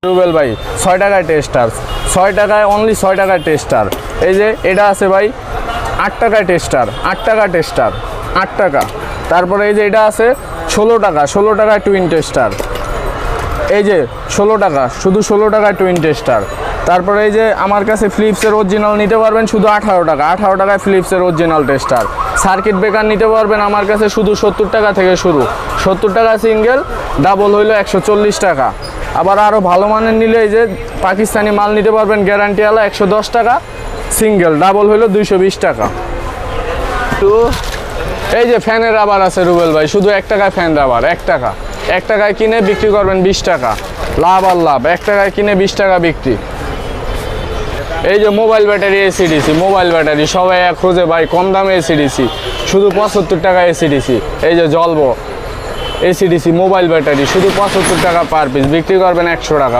রুবেল ভাই 6 টাকায় টেস্টার, 6 টাকায় অনলি 6 টাকায় টেস্টার। এই যে এটা আছে ভাই 8 টাকায় টেস্টার, 8 টাকা টেস্টার, 8 টাকা। তারপরে এই যে এটা আছে 16 টাকা, 16 টাকায় টুইন টেস্টার। এই যে 16 টাকা, শুধু 16 টাকায় টুইন টেস্টার। তারপরে এই যে আমার কাছে ফিলিপসের অরিজিনাল নিতে পারবেন শুধু 18 টাকা, 18 টাকায় ফিলিপসের অরিজিনাল টেস্টার। সার্কিট ব্রেকার নিতে পারবেন আমার কাছে শুধু 70 টাকা থেকে শুরু, 70 টাকা সিঙ্গেল, ডাবল হইলো 140 টাকা। আবার আরও ভালো মানের নিলে এই যে পাকিস্তানি মাল নিতে পারবেন গ্যারান্টিওয়ালা 110 টাকা সিঙ্গেল, ডাবল হইলো 220 টাকা। তো এই যে ফ্যানের রাবার আছে রুবেল ভাই, শুধু 1 টাকায় ফ্যান রাবার, 1 টাকা, 1 টাকায় কিনে বিক্রি করবেন 20 টাকা, লাভ আর লাভ। 1 টাকায় কিনে 20 টাকা বিক্রি। এই যে mobile battery AC DC, mobile battery সবাই খোঁজে ভাই কম দামে এসিডিসি, শুধু 75 টাকা এসিডিসি। এই যে জ্বলবো এসিডিসি মোবাইল ব্যাটারি শুধু 75 টাকা পার পিস, বিক্রি করবেন 100 টাকা।